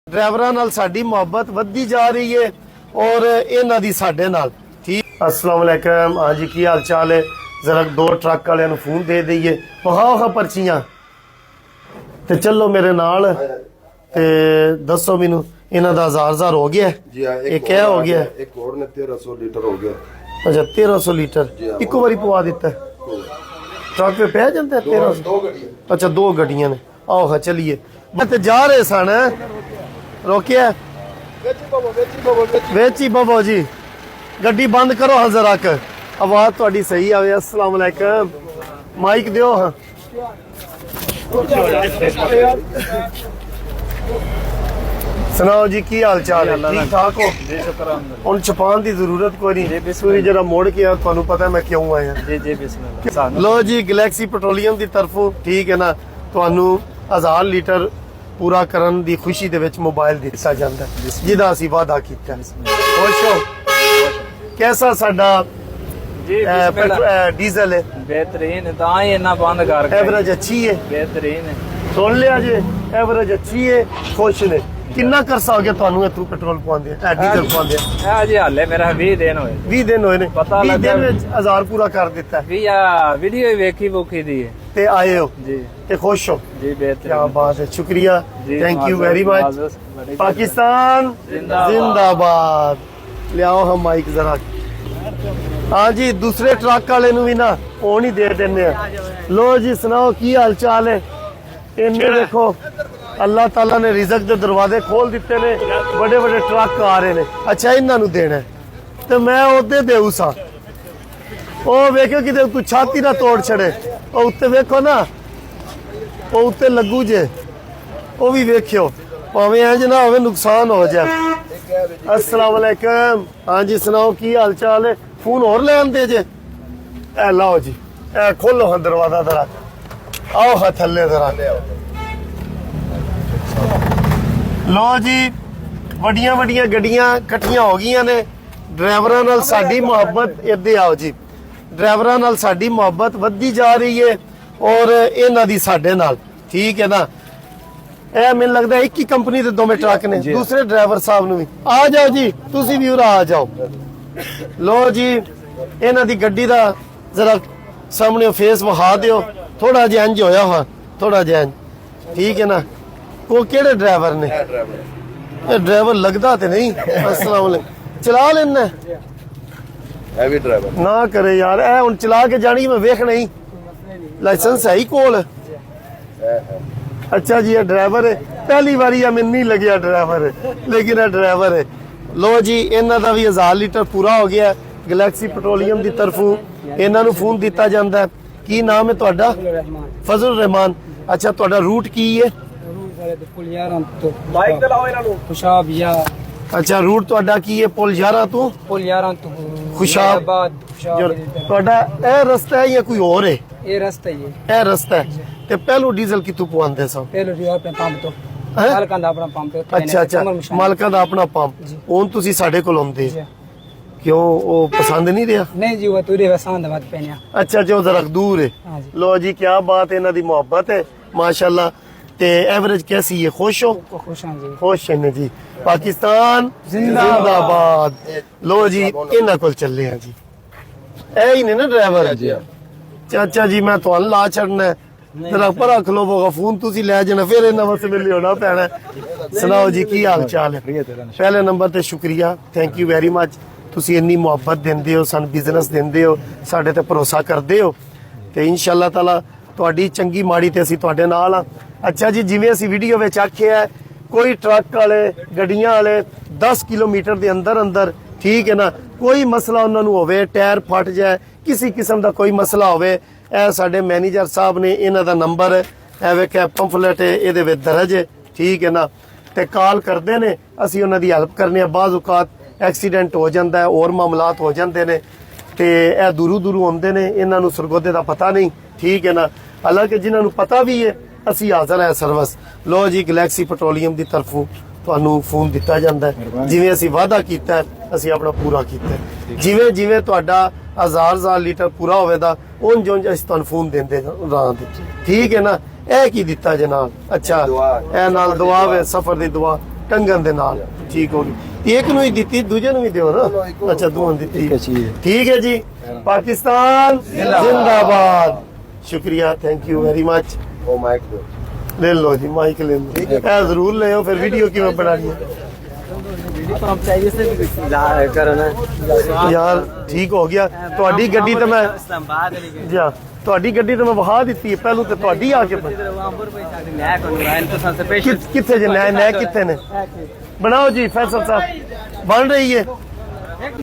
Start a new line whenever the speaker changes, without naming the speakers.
ड्राइवरां नाल साडी मोहब्बत वधदी जा रही है और इन्हां दी साडे नाल। ठीक। अस्सलाम वालेकुम। हाँ जी, की हाल चाल है? जरा दो ट्रक वाले नूं फोन दे दईए, वहाओ हा पर्चियां ते चलो मेरे नाल ते दसो मैनू इन्हां दा 1000 हो गया
जी हाँ,
एक क्या हो गया?
एक और ने 1300 लीटर हो गया।
अच्छा 1300 लीटर इको बारी पवा दिता है। ट्रक पे पै जाता है 1300?
दो गड्डियां।
अच्छा दो गड्डियां ने। आओ हाँ चलिए। मैं जा रहे सन, रोकिया वेची बबो जी, गड्डी बंद करो हाँ जरा क आवाज थोड़ी सही आवे। अस्सलाम वालेकुम। माइक दियो हाँ। सुनाओ जी, की हाल चाल है? ठीक ठाक हो? हुण छुपान की जरूरत कोई नहीं, तुसीं जरा मुड़ के आ, तुहानूं पता मैं क्यों आया।
जी जी बिस्मिल्लाह।
लो जी, गैलेक्सी पेट्रोलियम की तरफों ठीक है ना, तुहानूं 1000 लीटर पूरा करन दी खुशी दे विच मोबाइल दिता जांदा है जिहदा असीं वादा कीता। खुश हो? कैसा साडा
जी बिस्मिल्लाह।
डीजल है?
बेहतरीन, तां ही इन्ना बंद कर
एवरेज अच्छी है?
बेहतरीन है।
सुन लिया जी, एवरेज अच्छी है, खुश ने। किन्ना करसा हो गया तुहानूं इत्थों पेट्रोल पवांदे डीजल पवांदे?
जी हाले मेरा 20 दिन होए।
20 दिन होए ने।
पता
20
लगा
दिन विच 1000 पूरा कर दिता है।
वीडियो ही वेखी बुखी दी है
ते आए हो
जी।
ते खुश हो?
जी बेहतरीन।
क्या बात है, शुक्रिया,
जी,
थैंक यू
माज़रत,
वेरी मच।
माज़रत।
पाकिस्तान जिंदाबाद। लियाओ हम माइक जरा। हाँ जी, दूसरे ट्रक वाले नूं भी ना फोन ही दे देने हैं। लो जी, सुनाओ की हाल चाल है? इन्हें देखो अल्लाह ताला ने रिजक दे दरवाजे खोल दिते ने, बड़े बड़े ट्रक आ रहे ने। अच्छा इन्हां नूं देना है ते मैं ओदे देऊ सा। ओ वेखो किते तू छाती ना तोड़ छड़े। ओ उत्ते वेखो ना, ओ उत्ते लगू जे, ओ भी वेखियो, भावें इंज ना होवे नुकसान हो जाए। अस्सलाम वालेकुम। हाँ जी, सुनाओ की हाल चाल है? फोन और ले आंदे जे? ए लाओ जी, ए खोलो हाँ दरवाजा जरा, आओ हाँ थल्ले जरा। लो जी, वड्डियां वड्डियां गड्डियां कट्ठियां हो गईयां ने। ड्राइवरां नाल साडी मोहब्बत, इधर आओ जी, ड्राइवरां नाल साडी मोहब्बत वधदी जा रही है और इन्हां दी साडे नाल। ठीक है ना। ए मैनूं लगदा एक ही कंपनी दे दोवें ट्रक ने। दूसरे ड्राइवर साहब नूं भी आ जाओ जी, तुसीं भी उरा आ जाओ। लो जी, इन्हां दी गड्डी दा जरा सामने फेस विखा दिओ, थोड़ा जिहा इंज होया हुआ, थोड़ा जिहा इंज। ठीक है ना। वो केड़े ड्राइवर ने? ये ड्राइवर लगदा ते नहीं। अस्सलाम वालेकुम। चला लेना
हैवी ड्राइवर
ना करे यार, ए हुण चला के जानी मैं वेख नहीं। लाइसेंस है ही कोल? अच्छा जी, ये ड्राइवर है। पहली बारी मैनूं नहीं लग्या ड्राइवर है, लेकिन ये ड्राइवर है। लो जी, इन्हां दा भी 1000 लीटर पूरा हो गया। गैलेक्सी पेट्रोलियम की तरफों इन्हां नूं फोन दिता जांदा है। की नाम है तुहाडा? फजल रहमान। अच्छा, तुहाडा रूट की है?
बाइक ते लाओ इन्हां नूं।
खुशाब या
अच्छा, रूट तुहाडा की है? पुल 11 तो
पुल 11 तो
खुशाब। तुहाडा ए रस्ता है या कोई और है?
ये रास्ता ये
ए रस्ता है। ते पहलो डीजल कितों पवांदे सो?
पहले रिवर पे पंप तो
हैं?
मालकां दा अपना पंप है।
अच्छा अच्छा, मालकां दा अपना पंप। हुण तुसीं साडे कोल आउंदे क्यों? वो पसंद नहीं रहा?
नहीं जी, वो तुरे वसान दवात पेनिया।
अच्छा, जो जरा दूर है।
हाँ जी।
लो जी, क्या बात है, इन्हां दी मोहब्बत है माशाल्लाह। ते एवरेज कैसी है? खुश हो?
खुश हैं जी।
खुश है जी। पाकिस्तान जिंदाबाद। लो जी, इन्हां कोल चले हैं जी। ए ही ने ना ड्राइवर? चाचा जी, मैं तुहानूं ला छड़ना है, जरा परा खलोवोगा फोन तुसीं लै जाना, फिर इन्हां वास्ते मिल होना पैना। सुनाओ जी, की हाल चाल है? पहले नंबर ते शुक्रिया, थैंक यू वेरी मच। तुसीं इन्नी मुहब्बत दिंदे हो, सानूं बिजनेस दिंदे हो, साडे ते भरोसा करदे हो ते इंशाअल्लाह ताला तुहाडी चंगी माड़ी ते असीं तुहाडे नाल आ। अच्छा जी, जिवें असीं वीडियो विच आखिआ है, कोई ट्रक वाले गड्डियां वाले 10 किलोमीटर दे अंदर अंदर, ठीक है ना, कोई मसला उन्हां नूं होवे, टायर फट जाए, किसी किस्म दा कोई मसला होवे, ए साडे मैनेजर साहब ने इन्हां दा नंबर ए वेखिआ पंफलेट इहदे विच दर्ज है। ठीक है ना। ते कॉल करदे ने, असीं उन्हां दी हेल्प करने आ। बाज़ औकात एक्सीडेंट हो जाता है और मामलात हो जाते हैं तो यह दूरों दूरों आते हैं, इन्हों सरगोदे का पता नहीं। ठीक है ना। हालांकि जिन्होंने पता भी है, असी हाजिर है सर्विस। लो जी, गैलेक्सी पेट्रोलियम की तरफों तुहानूं फोन दिता जाता है, जिवें असीं वादा कीता है असीं अपना पूरा कीता है। जिवें जिवें तुहाडा 1000 लीटर पूरा होवेगा उंज उंज असीं तुहानूं फोन देंदे रहांगे। ठीक है ना। ए की दिता जनाब? अच्छा, ए नाल दुआ वे, सफर दी दुआ। ਟੰਗਨ ਦੇ ਨਾਲ ਠੀਕ ਹੋ ਗਈ ਇੱਕ ਨੂੰ ਹੀ ਦਿੱਤੀ ਦੂਜੇ ਨੂੰ ਵੀ ਦਿਓ ਨਾ ਅੱਛਾ ਦੋਵਾਂ ਦਿੱਤੀ ਠੀਕ ਹੈ ਜੀ ਪਾਕਿਸਤਾਨ ਜ਼ਿੰਦਾਬਾਦ ਸ਼ੁਕਰੀਆ ਥੈਂਕ ਯੂ ਵੈਰੀ ਮਚ
ਉਹ ਮਾਈਕ ਦੋ
ले लो जी माइक ले लो ਇਹ ਜ਼ਰੂਰ ਲਿਓ ਫਿਰ ਵੀਡੀਓ ਕਿਵੇਂ ਬਣਾਣੀ ਹੈ
पंप चाहिए से करना
ਯਾਰ ਠੀਕ ਹੋ ਗਿਆ ਤੁਹਾਡੀ ਗੱਡੀ ਤਾਂ ਮੈਂ
इस्लामाबाद वाली
ਜੀ ਹਾਂ, ਤੁਹਾਡੀ ਗੱਡੀ ਤਾਂ ਮੈਂ ਵਹਾ ਦਿੱਤੀ ਹੈ ਪਹਿਲੋਂ ਤੇ ਤੁਹਾਡੀ ਆ ਕੇ ਕਿੱਥੇ ਜੇ ਨੈ ਕਿੱਥੇ ਨੇ ਬਣਾਓ ਜੀ ਫੈਸਲ ਸਾਹਿਬ ਬਣ ਰਹੀ ਹੈ